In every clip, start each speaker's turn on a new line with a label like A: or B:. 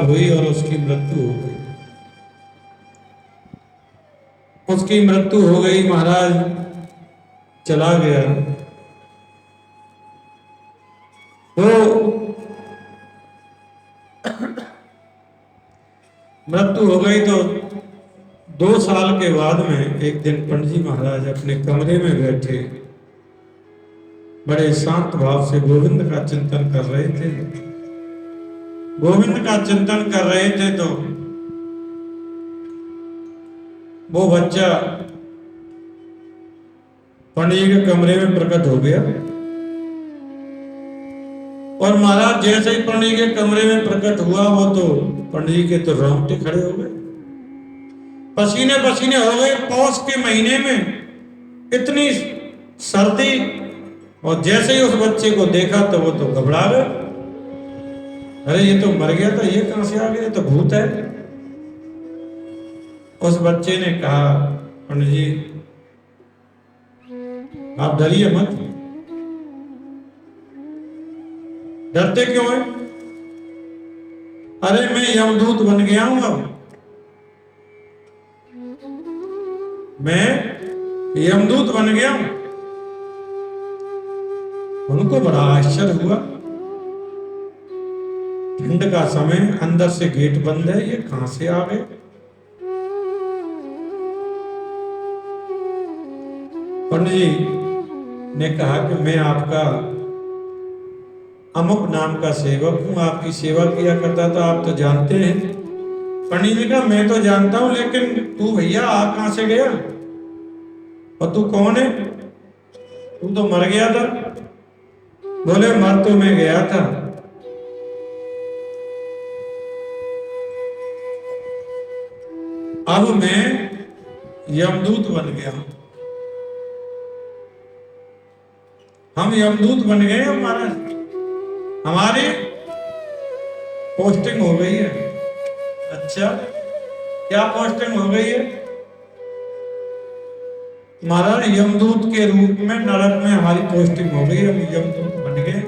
A: हुई और उसकी मृत्यु हो गई। उसकी मृत्यु हो गई, महाराज चला गया। वो मृत्यु हो गई तो 2 साल के बाद में एक दिन पंडित जी महाराज अपने कमरे में बैठे बड़े शांत भाव से गोविंद का चिंतन कर रहे थे। गोविंद का चिंतन कर रहे थे तो वो बच्चा पंडित जी के कमरे में प्रकट हो गया। और महाराज जैसे ही पंडित जी के कमरे में प्रकट हुआ, वो तो पंडित जी के तो रोंगटे खड़े हो गए, पसीने पसीने हो गए। पौष के महीने में इतनी सर्दी, और जैसे ही उस बच्चे को देखा तो वो तो घबरा गए। अरे ये तो मर गया था, ये कहां से आ गया, ये तो भूत है। उस बच्चे ने कहा, पंडित जी आप डरिए मत। डरते क्यों हैं? अरे मैं यमदूत बन गया हूं अब, मैं यमदूत बन गया हूं। उनको बड़ा आश्चर्य हुआ, ठंड का समय, अंदर से गेट बंद है, ये कहां से आ गए। पंडित जी ने कहा कि मैं आपका अमुक नाम का सेवक हूं, आपकी सेवा किया करता था, आप तो जानते हैं। पंडित जी का मैं तो जानता हूं, लेकिन तू भैया आ कहां से गया और तू कौन है? तू तो मर गया था। बोले मर तो मैं गया था, अब मैं यमदूत बन गया हूं। हम यमदूत बन गए हैं महाराज, हमारी पोस्टिंग हो गई है। अच्छा, क्या पोस्टिंग हो गई है? महाराज यमदूत के रूप में नरक में हमारी पोस्टिंग हो गई, हम यमदूत बन गए।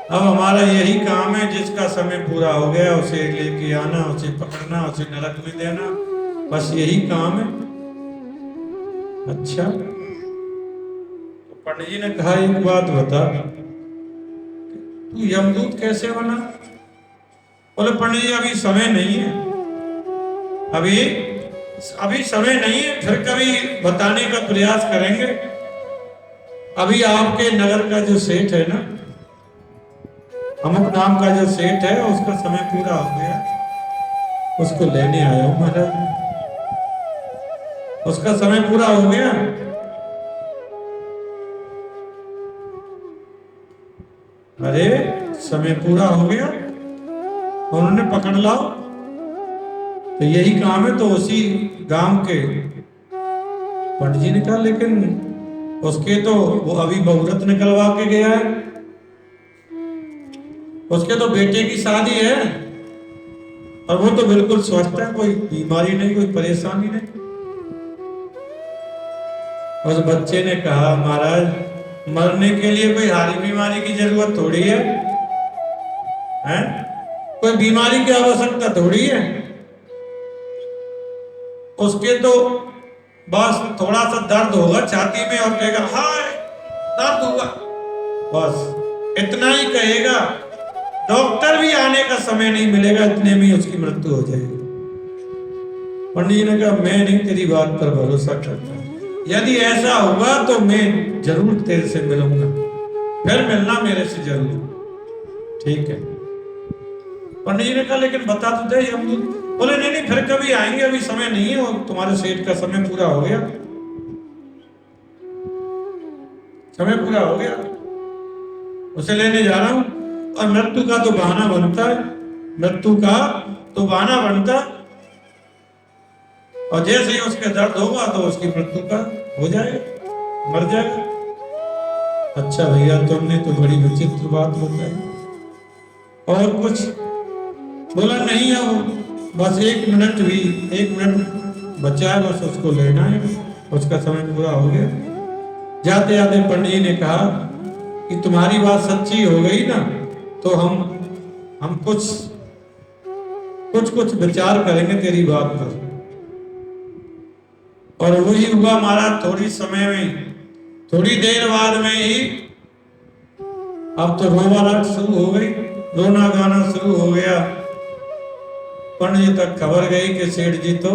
A: अब हमारा यही काम है, जिसका समय पूरा हो गया उसे लेके आना, उसे पकड़ना, उसे नरक में देना, बस यही काम है। अच्छा, तो पंडित जी ने कहा एक बात बता, तू यमदूत कैसे बना? बोले पंडित जी अभी समय नहीं है, अभी समय नहीं है, फिर कभी बताने का प्रयास करेंगे। अभी आपके नगर का जो सेठ है ना, अमुक नाम का जो सेठ है, उसका समय पूरा हो गया, उसको लेने आया हूं महाराज, उसका समय पूरा हो गया। अरे समय पूरा हो गया, उन्होंने पकड़ लाओ, तो यही काम है। तो उसी गांव के पंडित जी ने कहा, लेकिन उसके तो वो अभी बहुरत निकलवा के गया है, उसके तो बेटे की शादी है, और वो तो बिल्कुल स्वस्थ है, कोई बीमारी नहीं, कोई परेशानी नहीं। उस बच्चे ने कहा, महाराज मरने के लिए कोई हारी बीमारी की जरूरत थोड़ी है, हैं? कोई बीमारी की आवश्यकता थोड़ी है। उसके तो बस थोड़ा सा दर्द होगा छाती में, और कहेगा हाय दर्द होगा, बस इतना ही कहेगा। डॉक्टर भी आने का समय नहीं मिलेगा, इतने में उसकी मृत्यु हो जाएगी। पंडित जी ने कहा, मैं नहीं तेरी बात पर भरोसा करता, यदि ऐसा होगा तो मैं जरूर तेरे से मिलूंगा, फिर मिलना मेरे से जरूर, ठीक है। पंडित जी ने कहा, लेकिन बता तो दे यमदूत। बोले नहीं नहीं, फिर कभी आएंगे, अभी समय नहीं है, तुम्हारे सेठ का समय पूरा हो गया, समय पूरा हो गया, उसे लेने जा रहा हूं। और मृत्यु का तो बहाना बनता है, मृत्यु का तो बहाना बनता, और जैसे ही उसके दर्द होगा तो उसकी मृत्यु का हो जाएगा, मर जाएगा। अच्छा भैया, तुमने तो बड़ी विचित्र बात बताई, और कुछ? बोला नहीं है, वो बस 1 मिनट भी, 1 मिनट बचा है, बस उसको लेना है, उसका समय पूरा हो गया। जाते जाते पंडित जी ने कहा कि तुम्हारी बात सच्ची हो गई ना, तो हम कुछ विचार करेंगे तेरी बात पर। और वही हुआ महाराज, थोड़ी देर बाद में ही अब तो रोना शुरू हो गई, रोना गाना शुरू हो गया। पंडित जी तक खबर गई कि सेठ जी तो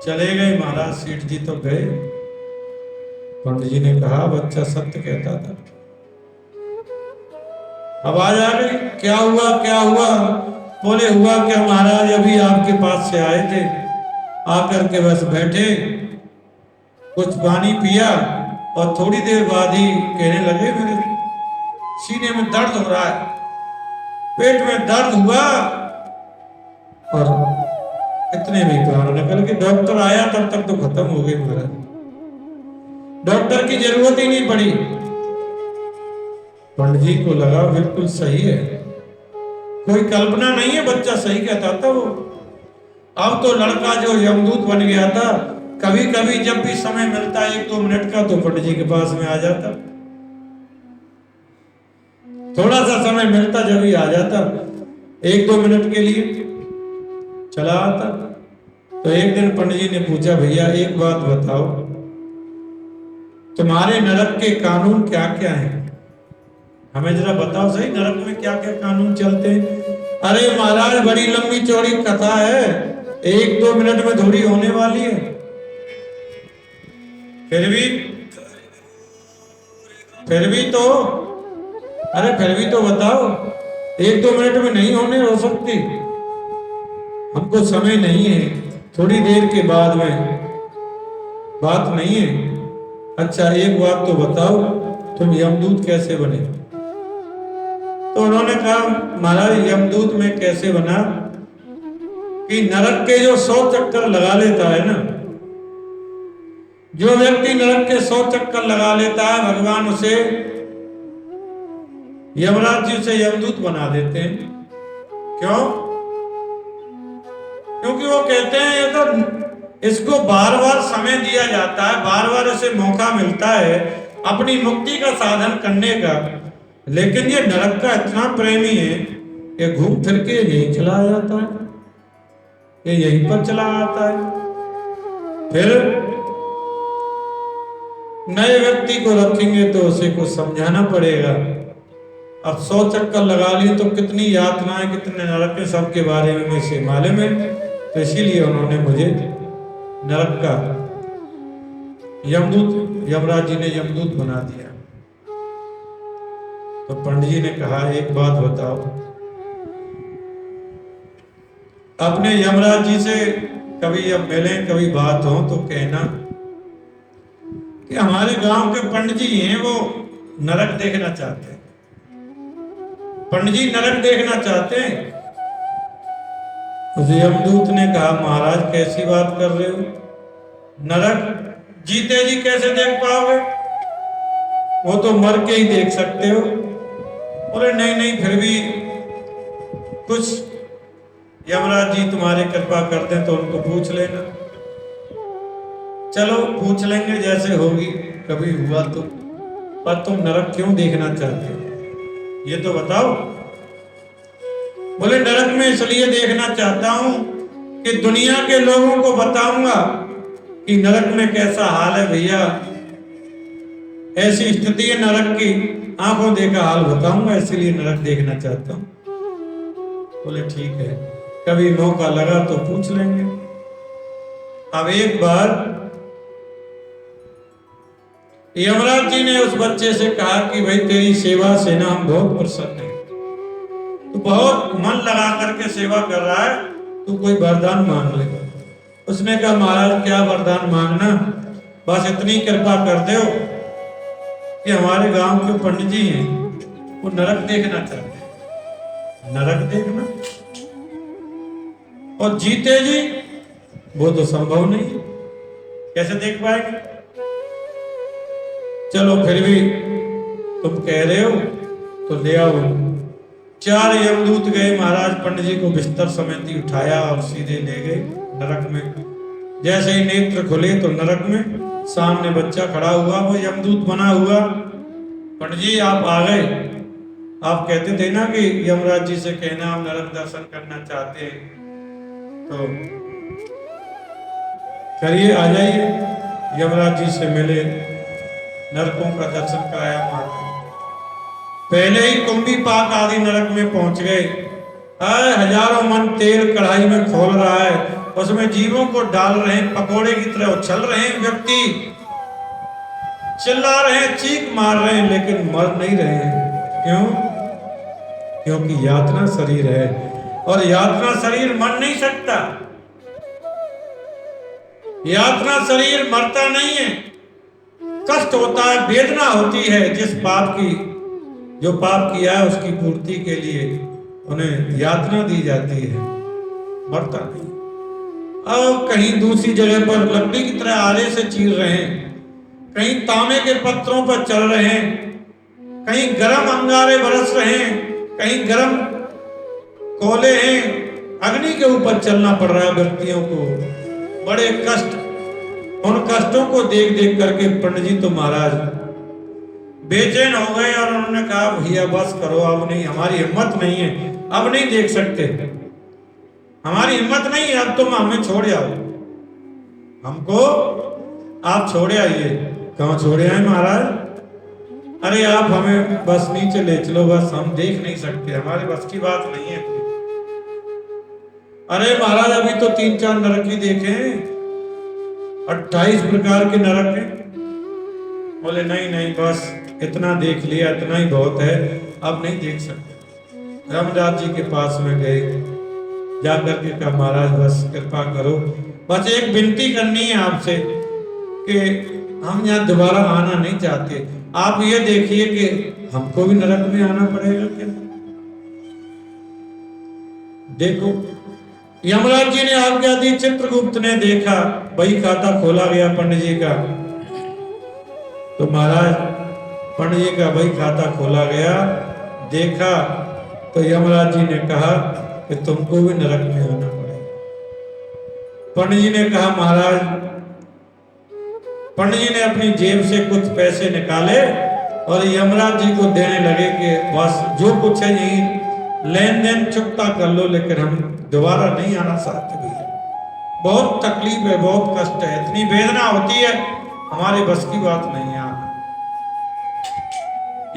A: चले गए। महाराज सेठ जी तो गए। पंडित जी ने कहा बच्चा सत्य कहता था। आवाज आ गई, क्या हुआ? बोले हुआ क्या महाराज, अभी आपके पास से आए थे, आकर के बस बैठे, कुछ पानी पिया और थोड़ी देर बाद ही कहने लगे मेरे सीने में दर्द हो रहा है, पेट में दर्द हुआ। और इतने में प्राण निकल के डॉक्टर आया, तब तक तो खत्म हो गई महाराज, डॉक्टर की जरूरत ही नहीं पड़ी। पंडित जी को लगा बिल्कुल सही है, कोई कल्पना नहीं है, बच्चा सही कहता था वो। अब तो लड़का जो यमदूत बन गया था, कभी कभी जब भी समय मिलता 1-2 मिनट का तो पंडित जी के पास में आ जाता, थोड़ा सा समय मिलता जब भी आ जाता, 1-2 मिनट के लिए चला आता। तो एक दिन पंडित जी ने पूछा, भैया एक बात बताओ, तुम्हारे नरक के कानून क्या क्या हैं, हमें जरा बताओ सही, नरक में क्या क्या कानून चलते हैं। अरे महाराज बड़ी लंबी चौड़ी कथा है, 1-2 मिनट में थोड़ी होने वाली है। फिर भी तो बताओ, 1-2 मिनट में नहीं हो सकती, हमको समय नहीं है, थोड़ी देर के बाद में बात नहीं है। अच्छा एक बात तो बताओ, तुम यमदूत कैसे बने? तो उन्होंने कहा महाराज यमदूत में कैसे बना कि नरक के जो 100 चक्कर लगा लेता है ना, जो व्यक्ति नरक के 100 चक्कर लगा लेता है, भगवान उसे यमराज जी से यमदूत बना देते हैं। क्यों? क्योंकि वो कहते हैं ये तो इसको बार बार समय दिया जाता है, बार बार इसे मौका मिलता है अपनी मुक्ति का साधन करने का, लेकिन ये नरक का इतना प्रेमी है कि घूम फिर के यहीं चला जाता है, ये यहीं पर चला आता है। फिर नए व्यक्ति को रखेंगे तो उसे कुछ समझाना पड़ेगा। अब 100 चक्कर लगा लिए तो कितनी यातनाएं, कितने नरक के सबके बारे में मुझे मालूम है, तो इसीलिए उन्होंने मुझे नरक का यमदूत, यमराज जी ने यमदूत बना दिया। तो पंडित जी ने कहा एक बात बताओ, अपने यमराज जी से कभी अब मिले, कभी बात हो तो कहना कि हमारे गांव के पंडित जी हैं, वो नरक देखना चाहते हैं, पंडित जी नरक देखना चाहते हैं। उस यमदूत ने कहा महाराज कैसी बात कर रहे हो, नरक जीते जी कैसे देख पाओगे, वो तो मर के ही देख सकते हो। बोले नहीं फिर भी कुछ यमराज जी तुम्हारे कृपा करते हैं तो उनको पूछ लेना। चलो पूछ लेंगे जैसे होगी, कभी हुआ तो। पर तुम नरक क्यों देखना चाहते हो ये तो बताओ। बोले नरक में इसलिए देखना चाहता हूं कि दुनिया के लोगों को बताऊंगा कि नरक में कैसा हाल है भैया, ऐसी स्थिति है नरक की, आंखों देखा हाल बताऊंगा, इसीलिए नरक देखना चाहता हूं। बोले ठीक है, कभी मौका लगा तो पूछ लेंगे। अब एक बार यमराज जी ने उस बच्चे से कहा कि भाई तेरी सेवा से ना हम बहुत प्रसन्न हैं, तू बहुत मन लगा करके सेवा कर रहा है, तू कोई वरदान मांग ले। उसने कहा महाराज क्या वरदान मांगना, बस इतनी कृपा कर दो कि हमारे गांव के पंडित जी हैं वो नरक देखना चाहते हैं। नरक देखना और जीते जी वो तो संभव नहीं, कैसे देख पाएंगे। चलो फिर भी तुम कह रहे हो तो ले आओ। 4 यमदूत गए, महाराज पंडित जी को बिस्तर समेत उठाया और सीधे ले गए नरक में। जैसे ही नेत्र खुले तो नरक में सामने बच्चा खड़ा हुआ, वो यमदूत बना हुआ। पंडित जी आप आ गए, आप कहते थे ना कि यमराज जी से कहना आप नरक दर्शन करना चाहते हैं तो करिए, आ जाइए, यमराज जी से मिले, नरकों का दर्शन कराया माता। पहले ही कुंभी पाक आदि नरक में पहुंच गए। हजारों मन तेल कढ़ाई में खोल रहा है, उसमें जीवों को डाल रहे हैं, पकोड़े की तरह उछल रहे हैं, व्यक्ति चिल्ला रहे हैं, चीख मार रहे हैं, लेकिन मर नहीं रहे हैं। क्यों? क्योंकि यातना शरीर है और यातना शरीर मर नहीं सकता। यातना शरीर मरता नहीं है, कष्ट होता है, वेदना होती है। जिस पाप की, जो पाप किया है उसकी पूर्ति के लिए उन्हें यातना दी जाती है, मरता नहीं। अब कहीं दूसरी जगह पर लकड़ी की तरह आरे से चीर रहे हैं, कहीं तांबे के पत्थरों पर चल रहे हैं, कहीं गर्म अंगारे बरस रहे हैं, कहीं गर्म कोयले हैं, अग्नि के ऊपर चलना पड़ रहा है व्यक्तियों को, बड़े कष्ट। उन कष्टों को देख देख करके पंडित जी तो महाराज बेचैन हो गए और उन्होंने कहा भैया बस करो, अब नहीं, हमारी हिम्मत नहीं है, अब नहीं देख सकते, हमारी हिम्मत नहीं है, अब तुम हमें छोड़ जाओ, हमको आप छोड़े आइए। कहाँ छोड़े आए महाराज? अरे आप हमें बस नीचे ले चलो, बस हम देख नहीं सकते, हमारे बस की बात नहीं है। अरे महाराज अभी तो 3-4 नरक ही देखे, 28 प्रकार के नरक हैं। बोले नहीं नहीं, बस इतना देख लिया, इतना ही बहुत है, अब नहीं देख सकते। रामदास जी के पास में गए, जाकर के कहा महाराज बस कृपा करो, बस एक विनती करनी है आपसे कि हम यहाँ दोबारा आना नहीं चाहते, आप ये देखिए कि हमको भी नरक में आना पड़ेगा क्या? देखो यमराज जी ने आज्ञा दी, चित्रगुप्त ने देखा, वही खाता खोला गया पंडित जी का। तो महाराज पंडित जी का वही खाता खोला गया, देखा तो यमराज जी ने कहा कि तुमको भी नरक में आना पड़ेगा। पंडित जी ने कहा महाराज, पंडित जी ने अपनी जेब से कुछ पैसे निकाले और यमराज जी को देने लगे कि बस जो कुछ है यही लेन देन चुकता कर लो, लेकिन हम दोबारा नहीं आना चाहते भैया, बहुत तकलीफ है, बहुत कष्ट है, इतनी वेदना होती है, हमारे बस की बात नहीं है आना।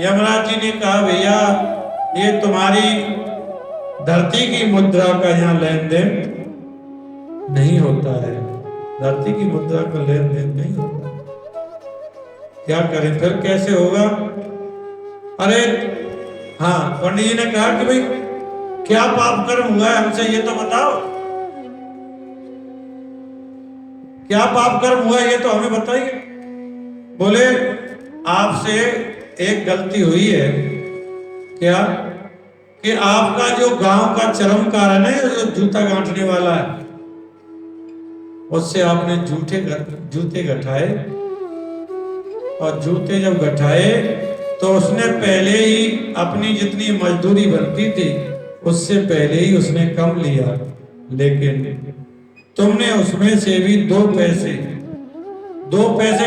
A: यमराज जी ने कहा भैया ये तुम्हारी धरती की मुद्रा का यहाँ लेन देन नहीं होता है, धरती की मुद्रा का लेन देन नहीं होता, क्या करें फिर, कैसे होगा? अरे हाँ, पंडित जी ने कहा कि भाई क्या पाप कर्म हुआ है हमसे ये तो बताओ, क्या पाप कर्म हुआ है ये तो हमें बताइए। बोले आपसे एक गलती हुई है, क्या? कि आपका जो गांव का चरमकार है ना, जो जूता गांठने वाला है, उससे आपने जूते गठाए, और जूते जब गठाए तो उसने पहले ही अपनी जितनी मजदूरी बनती थी उससे पहले ही उसने कम लिया, लेकिन तुमने उसमें से भी 2 पैसे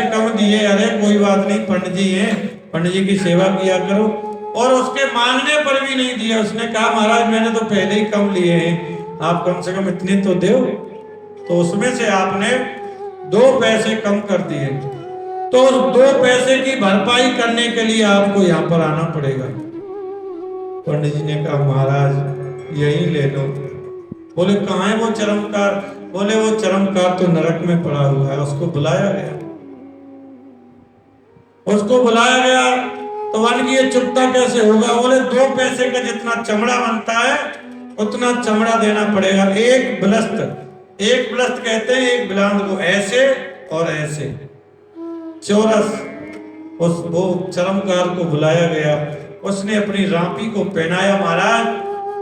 A: कम दिए। अरे कोई बात नहीं, पंडित जी हैं, पंडित जी की सेवा किया करो, और उसके मांगने पर भी नहीं दिया। उसने कहा महाराज मैंने तो पहले ही कम लिए हैं, आप कम से कम इतने तो दो। तो उसमें से आपने 2 पैसे कम कर दिए, तो उस 2 पैसे की भरपाई करने के लिए आपको यहाँ पर आना पड़ेगा। पंडित जी ने कहा महाराज यही ले लो। बोले कहाँ है वो चरमकार? बोले वो चरमकार तो नरक में पड़ा हुआ है, उसको बुलाया गया। उसको बुलाया गया तो वन की ये चुकता कैसे होगा? बोले 2 पैसे का जितना चमड़ा बनता है उतना चमड़ा देना पड़ेगा। एक ब्लस्त कहते हैं एक बिलांद को, ऐसे और ऐसे चौरस। वो चरमकार को बुलाया गया, उसने अपनी रापी को पहनाया महाराज,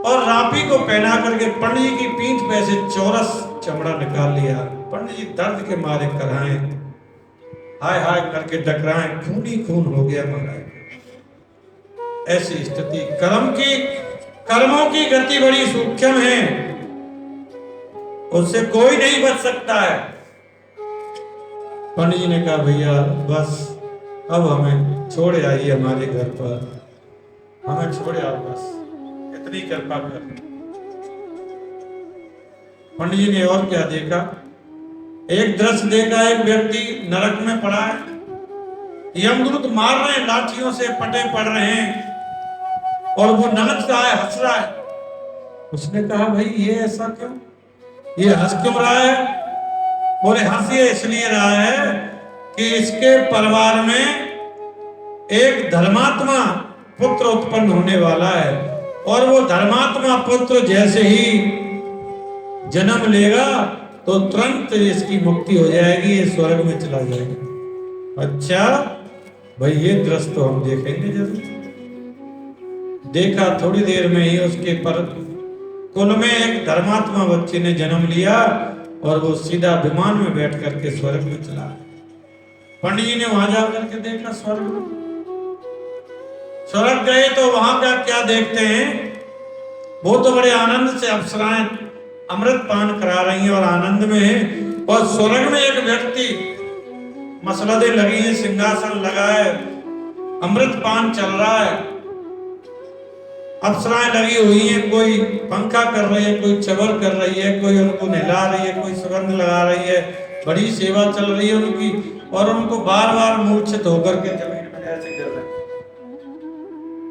A: और रापी को पहना करके पंडित जी की पीठ पे से चौरस चमड़ा निकाल लिया। पंडित जी दर्द के मारे कराए, हाय हाय करके टकराए, खून ही खून हो गया महाराज। ऐसी स्थिति कर्मों की गति बड़ी सूक्ष्म है, उससे कोई नहीं बच सकता है। पंडित जी ने कहा भैया बस अब हमें छोड़ आइए हमारे घर पर, हमें छोड़ आओ, बस इतनी कृपा कर। पंडित जी ने और क्या देखा, एक दृश्य देखा, एक व्यक्ति नरक में पड़ा है, यमदूत मार रहे हैं, लाठियों से पटे पड़ रहे हैं, और वो ननक रहा है, हंस रहा है। उसने कहा भाई ये ऐसा क्यों, ये हंस क्यों रहा है? बोले हंस ये इसलिए रहा है कि इसके परिवार में एक धर्मात्मा पुत्र उत्पन्न होने वाला है, और वो धर्मात्मा पुत्र जैसे ही जन्म लेगा तो तुरंत इसकी मुक्ति हो जाएगी, ये स्वर्ग में चला जाएगा। अच्छा भाई ये दृश्य तो हम देखेंगे जरूर। देखा, थोड़ी देर में ही उसके पर कुल में एक धर्मात्मा बच्चे ने जन्म लिया, और वो सीधा विमान में बैठ करके स्वर्ग में चला। पंडित जी ने वहां जाकर के देखा स्वर्ग में। स्वर्ग गए तो वहां का क्या देखते हैं, वो तो बड़े आनंद से अप्सराएं अमृत पान करा रही हैं और आनंद में है, और स्वर्ग में एक व्यक्ति, मसलदे लगी है, सिंहासन लगा है, अमृत पान चल रहा है, अप्सराएं लगी हुई हैं, कोई पंखा कर रही है, कोई चवर कर रही है, कोई उनको नहला रही है, कोई सुगंध लगा रही है, बड़ी सेवा चल रही है उनकी, और उनको बार बार मूर्छित होकर के जमीन में ऐसे गिर रहे हैं,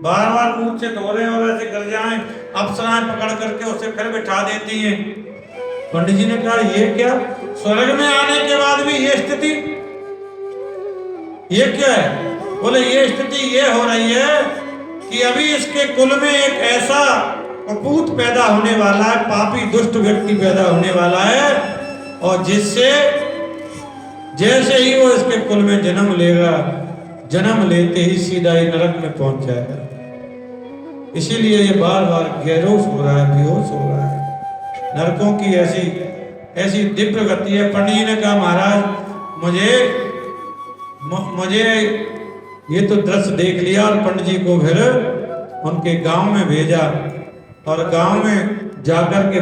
A: बार बार मूर्छित हो रहे हैं और ऐसे गिर जाएं, अप्सराएं पकड़ करके उसे फिर बिठा देती हैं। पंडित जी ने कहा ये क्या, स्वर्ग में आने के बाद भी ये स्थिति, ये क्या है? बोले ये स्थिति ये हो रही है कि अभी इसके कुल में एक ऐसा कपूत पैदा होने वाला है, पापी दुष्ट व्यक्ति पैदा होने वाला है, और जिससे जैसे ही वो इसके कुल में जन्म लेगा, जन्म लेते ही सीधा ही नरक में पहुंच जाएगा। इसीलिए ये बार बार बेहोश हो रहा है, बेहोश हो रहा है। नरकों की ऐसी ऐसी दिव्य गति है। पंडित जी ने कहा महाराज मुझे ये तो दृश्य देख लिया, और पंडित जी को फिर उनके गांव में भेजा, और गांव में जाकर के